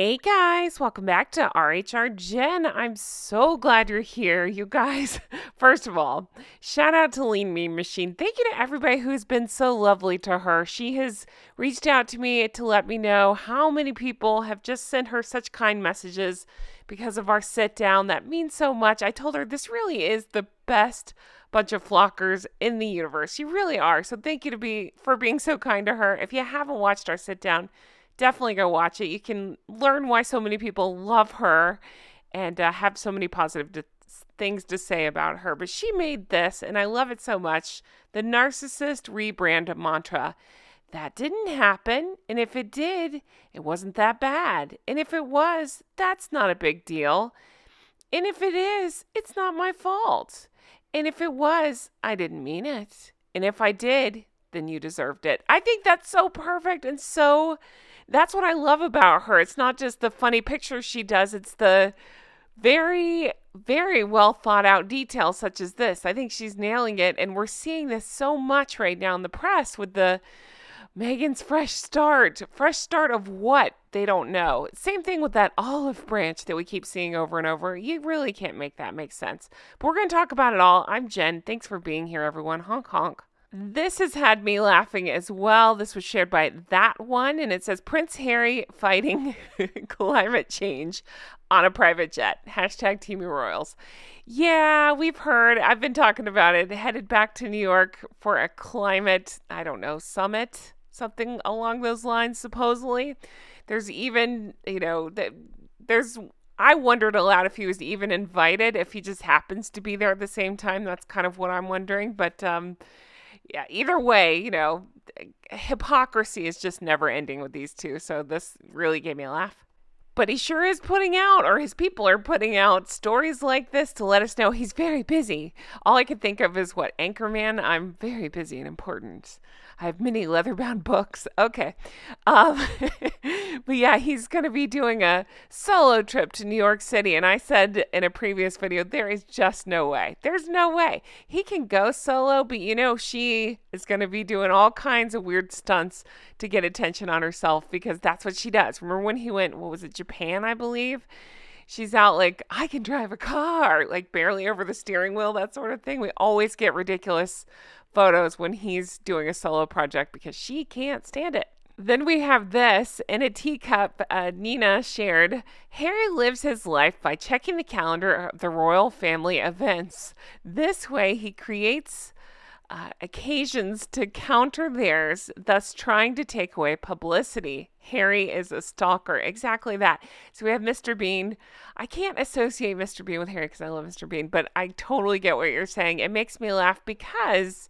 Hey guys, welcome back to rhrjen. I'm so glad you're here, you guys. First of all, shout out to Lean Mean Machine. Thank you to everybody who's been so lovely to her. She has reached out to me to let me know how many people have just sent her such kind messages because of our sit down. That means so much. I told her this really is the best bunch of flockers in the universe. You really are. So thank you for being so kind to her. If you haven't watched our sit down, definitely go watch it. You can learn why so many people love her and have so many positive things to say about her. But she made this, and I love it so much. The narcissist rebrand mantra. That didn't happen. And if it did, it wasn't that bad. And if it was, that's not a big deal. And if it is, it's not my fault. And if it was, I didn't mean it. And if I did, then you deserved it. I think that's so perfect and that's what I love about her. It's not just the funny pictures she does. It's the very, very well thought out details such as this. I think she's nailing it. And we're seeing this so much right now in the press with the Meghan's fresh start. Fresh start of what? They don't know. Same thing with that olive branch that we keep seeing over and over. You really can't make that make sense. But we're going to talk about it all. I'm Jen. Thanks for being here, everyone. Honk, honk. This has had me laughing as well. This was shared by That One, and it says, Prince Harry fighting climate change on a private jet. Hashtag Team Royals. Yeah, we've heard. I've been talking about it. Headed back to New York for a climate, summit, something along those lines, supposedly. There's even, I wondered aloud if he was even invited, if he just happens to be there at the same time. That's kind of what I'm wondering. But, yeah, either way, hypocrisy is just never ending with these two. So this really gave me a laugh. But he sure is putting out, or his people are putting out stories like this to let us know he's very busy. All I can think of is Anchorman? I'm very busy and important. I have many leather-bound books. Okay. But yeah, he's going to be doing a solo trip to New York City. And I said in a previous video, there is just no way. There's no way. He can go solo, but she is going to be doing all kinds of weird stunts to get attention on herself because that's what she does. Remember when he went, Japan, I believe? She's out like, I can drive a car, like barely over the steering wheel, that sort of thing. We always get ridiculous photos when he's doing a solo project because she can't stand it. Then we have this in a teacup. Nina shared, Harry lives his life by checking the calendar of the royal family events. This way he creates occasions to counter theirs, thus trying to take away publicity. Harry is a stalker. Exactly that. So we have Mr. Bean. I can't associate Mr. Bean with Harry because I love Mr. Bean, but I totally get what you're saying. It makes me laugh because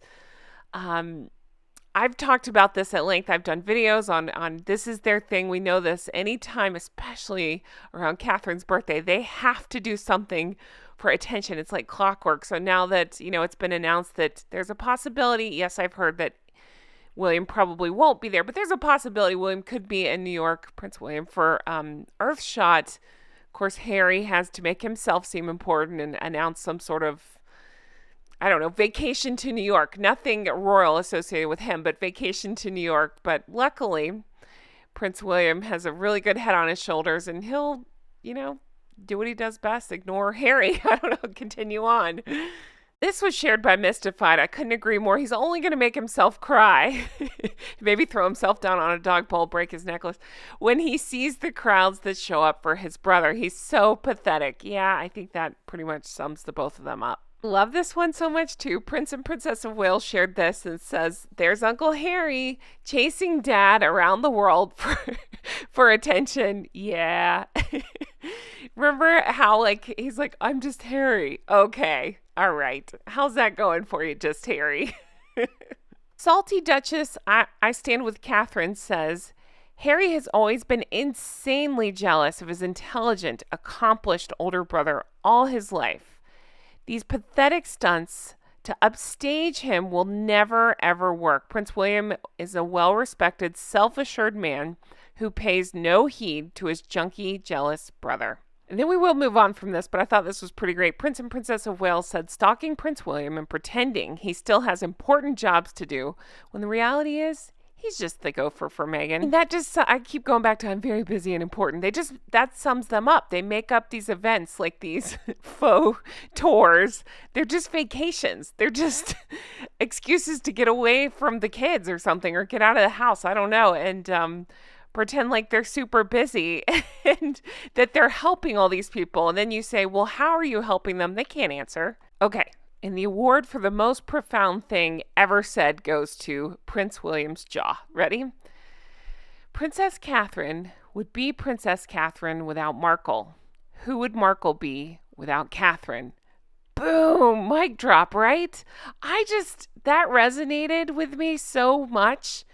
I've talked about this at length. I've done videos on this is their thing. We know this anytime, especially around Catherine's birthday, they have to do something for attention. It's like clockwork. So now that, it's been announced that there's a possibility. Yes, I've heard that William probably won't be there, but there's a possibility William could be in New York, Prince William, for Earthshot. Of course, Harry has to make himself seem important and announce some sort of, vacation to New York. Nothing royal associated with him, but vacation to New York. But luckily, Prince William has a really good head on his shoulders, and he'll, do what he does best, ignore Harry. Continue on. This was shared by Mystified. I couldn't agree more. He's only going to make himself cry. Maybe throw himself down on a dog pole, break his necklace. When he sees the crowds that show up for his brother, he's so pathetic. Yeah, I think that pretty much sums the both of them up. Love this one so much too. Prince and Princess of Wales shared this and says, there's Uncle Harry chasing Dad around the world for attention. Yeah. Remember how he's like, I'm just Harry. Okay. All right. How's that going for you, just Harry? Salty Duchess, I stand with Catherine, says, Harry has always been insanely jealous of his intelligent, accomplished older brother all his life. These pathetic stunts to upstage him will never, ever work. Prince William is a well-respected, self-assured man who pays no heed to his junky, jealous brother. And then we will move on from this, but I thought this was pretty great. Prince and Princess of Wales said stalking Prince William and pretending he still has important jobs to do, when the reality is He's just the gopher for Meghan. And that just, I keep going back to I'm very busy and important. That sums them up. They make up these events like these faux tours. They're just vacations. They're just excuses to get away from the kids or something or get out of the house. I don't know. And, pretend like they're super busy and that they're helping all these people. And then you say, well, how are you helping them? They can't answer. Okay. And the award for the most profound thing ever said goes to Prince William's jaw. Ready? Princess Catherine would be Princess Catherine without Markle. Who would Markle be without Catherine? Boom! Mic drop, right? That resonated with me so much.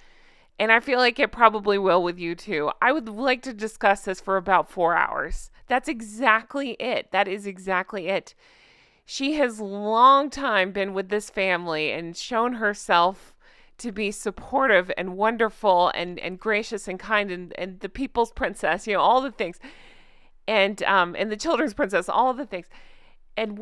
And I feel like it probably will with you too. I would like to discuss this for about 4 hours. That's exactly it. That is exactly it. She has long time been with this family and shown herself to be supportive and wonderful and gracious and kind and the people's princess, all the things. And the children's princess, all of the things. And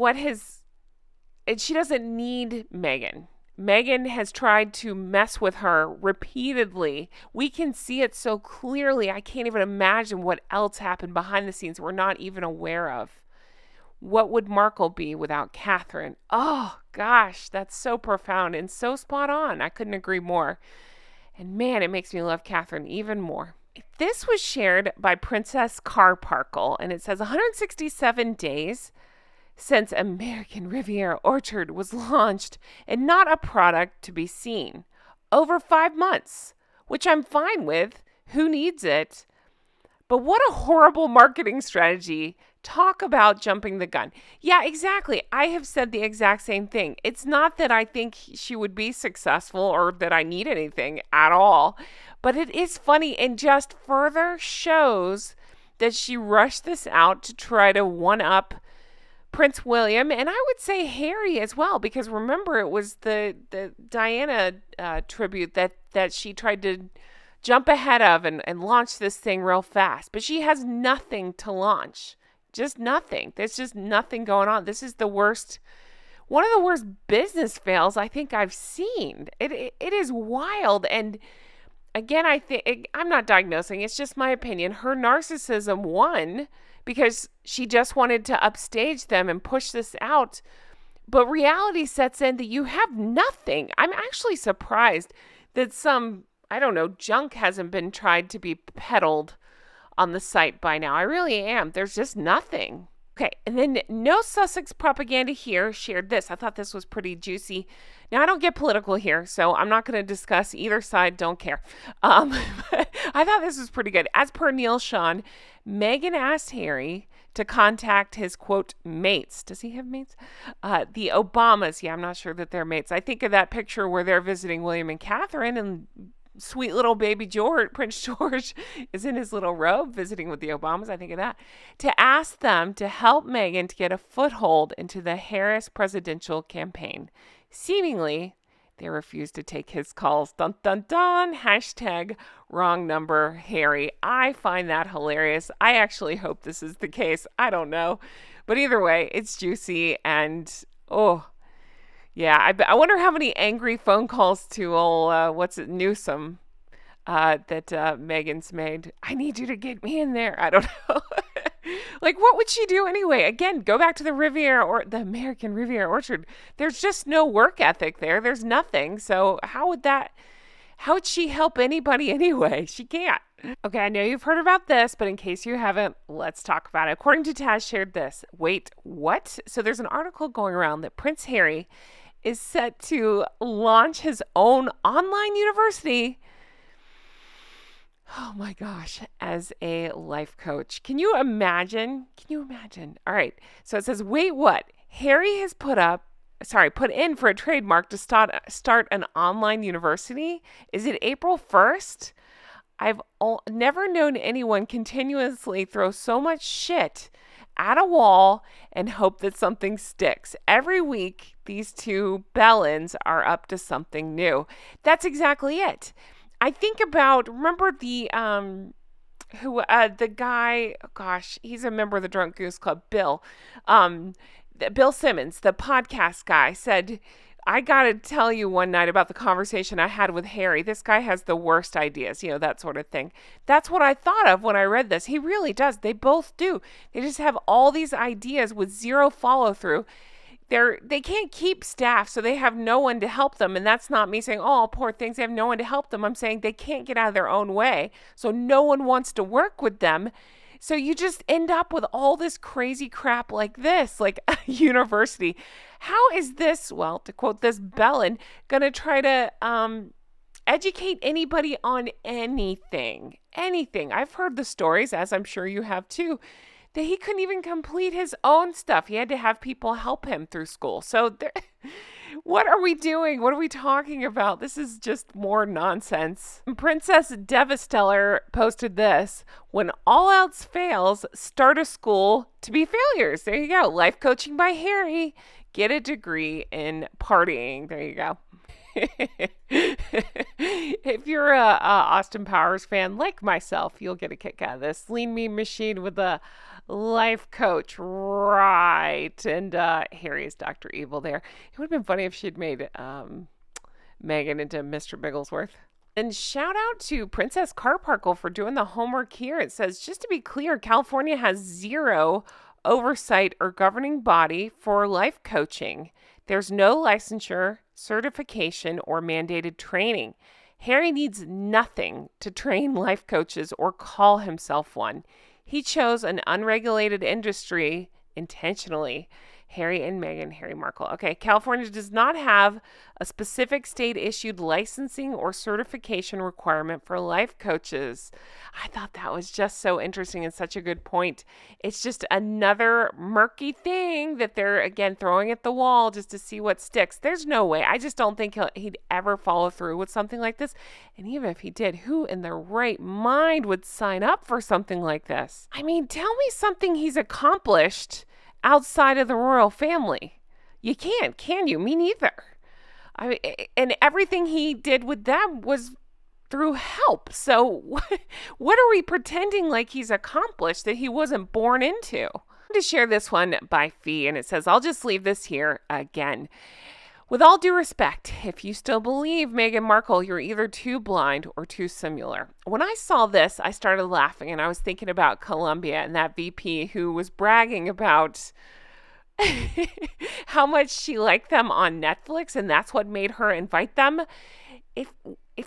she doesn't need Meghan. Meghan has tried to mess with her repeatedly. We can see it so clearly. I can't even imagine what else happened behind the scenes we're not even aware of. What would Markle be without Catherine? Oh, gosh, that's so profound and so spot on. I couldn't agree more. And man, it makes me love Catherine even more. This was shared by Princess Carparkle, and it says 167 days since American Riviera Orchard was launched and not a product to be seen. Over 5 months, which I'm fine with. Who needs it? But what a horrible marketing strategy. Talk about jumping the gun. Yeah, exactly. I have said the exact same thing. It's not that I think she would be successful or that I need anything at all, but it is funny and just further shows that she rushed this out to try to one-up Prince William, and I would say Harry as well, because remember it was the Diana tribute that she tried to jump ahead of and launch this thing real fast. But she has nothing to launch. Just nothing. There's just nothing going on. This is one of the worst business fails I think I've seen. It is wild. And again, I'm not diagnosing. It's just my opinion. Her narcissism won because she just wanted to upstage them and push this out. But reality sets in that you have nothing. I'm actually surprised that some, I don't know, junk hasn't been tried to be peddled on the site by now. I really am. There's just nothing. Okay, and then No Sussex Propaganda here shared this. I thought this was pretty juicy. Now, I don't get political here, so I'm not going to discuss either side. Don't care. But I thought this was pretty good. As per Neil Sean, Meghan asked Harry to contact his, quote, mates. Does he have mates? The Obamas. Yeah, I'm not sure that they're mates. I think of that picture where they're visiting William and Catherine, and sweet little baby George, Prince George, is in his little robe visiting with the Obamas. I think of that. To ask them to help Meghan to get a foothold into the Harris presidential campaign. Seemingly, they refused to take his calls. Dun, dun, dun. Hashtag wrong number, Harry. I find that hilarious. I actually hope this is the case. I don't know. But either way, it's juicy and, oh, yeah, I wonder how many angry phone calls to old, Newsom that Meghan's made. I need you to get me in there. I don't know. Like, what would she do anyway? Again, go back to the Riviera or the American Riviera Orchard. There's just no work ethic there. There's nothing. So how would she help anybody anyway? She can't. Okay, I know you've heard about this, but in case you haven't, let's talk about it. According to Taz shared this. Wait, what? So there's an article going around that Prince Harry is set to launch his own online university. Oh my gosh, as a life coach. Can you imagine? All right. So it says, wait, what? Harry has put in for a trademark to start an online university. Is it April 1st? I've never known anyone continuously throw so much shit at a wall and hope that something sticks. Every week, these two bellends are up to something new. That's exactly it. I think about, remember the guy, oh gosh, he's a member of the Drunk Goose Club, Bill Simmons, the podcast guy, said, I got to tell you one night about the conversation I had with Harry. This guy has the worst ideas, that sort of thing. That's what I thought of when I read this. He really does. They both do. They just have all these ideas with zero follow through. They can't keep staff, so they have no one to help them. And that's not me saying, oh, poor things, they have no one to help them. I'm saying they can't get out of their own way. So no one wants to work with them. So you just end up with all this crazy crap like this, like a university. How is this, well, to quote this Bellin, going to try to educate anybody on anything? Anything. I've heard the stories, as I'm sure you have too, that he couldn't even complete his own stuff. He had to have people help him through school. So what are we doing? What are we talking about? This is just more nonsense. Princess Devastellar posted this: when all else fails, start a school to be failures. There you go. Life coaching by Harry. Get a degree in partying. There you go. If you're a Austin Powers fan like myself, you'll get a kick out of this. Lean Mean Machine with a life coach, right? And Harry is Dr. Evil there. It would have been funny if she'd made Meghan into Mr. Bigglesworth. And shout out to Princess Carparkle for doing the homework here. It says, just to be clear, California has zero oversight or governing body for life coaching. There's no licensure, certification, or mandated training. Harry needs nothing to train life coaches or call himself one. He chose an unregulated industry intentionally. Harry and Meghan, Harry Markle. Okay, California does not have a specific state-issued licensing or certification requirement for life coaches. I thought that was just so interesting and such a good point. It's just another murky thing that they're, again, throwing at the wall just to see what sticks. There's no way. I just don't think he'd ever follow through with something like this. And even if he did, who in their right mind would sign up for something like this? I mean, tell me something he's accomplished outside of the royal family. You can't, can you? Me neither. I mean, and everything he did with them was through help. So what are we pretending like he's accomplished that he wasn't born into? I'm going to share this one by Fee, and it says, I'll just leave this here again. With all due respect, if you still believe Meghan Markle, you're either too blind or too similar. When I saw this, I started laughing, and I was thinking about Colombia and that VP who was bragging about how much she liked them on Netflix, and that's what made her invite them. If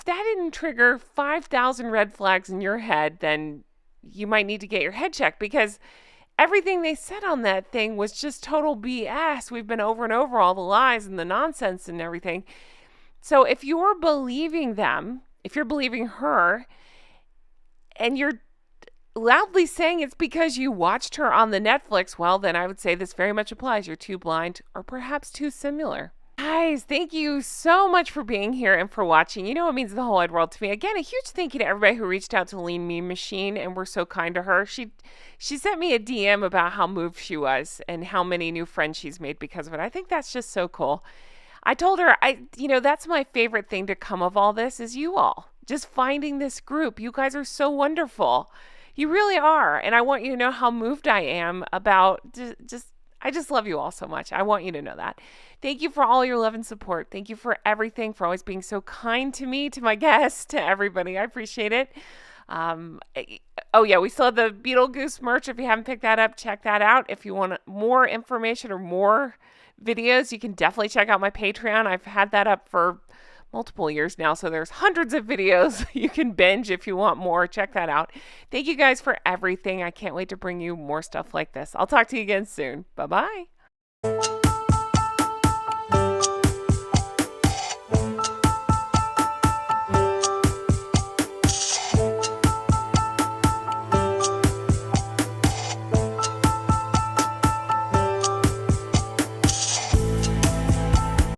that didn't trigger 5,000 red flags in your head, then you might need to get your head checked, because everything they said on that thing was just total BS. We've been over and over all the lies and the nonsense and everything. So if you're believing them, if you're believing her, and you're loudly saying it's because you watched her on the Netflix, well, then I would say this very much applies. You're too blind or perhaps too similar. Guys, thank you so much for being here and for watching. You know, it means the whole wide world to me. Again, a huge thank you to everybody who reached out to Lean Mean Machine and were so kind to her. She sent me a DM about how moved she was and how many new friends she's made because of it. I think that's just so cool. I told her, that's my favorite thing to come of all this is you all. Just finding this group. You guys are so wonderful. You really are. And I want you to know how moved I am about I just love you all so much. I want you to know that. Thank you for all your love and support. Thank you for everything, for always being so kind to me, to my guests, to everybody. I appreciate it. Oh yeah, we still have the Beetlejuice merch. If you haven't picked that up, check that out. If you want more information or more videos, you can definitely check out my Patreon. I've had that up for multiple years now, so there's hundreds of videos you can binge if you want more. Check that out. Thank you guys for everything. I can't wait to bring you more stuff like this. I'll talk to you again soon. Bye-bye.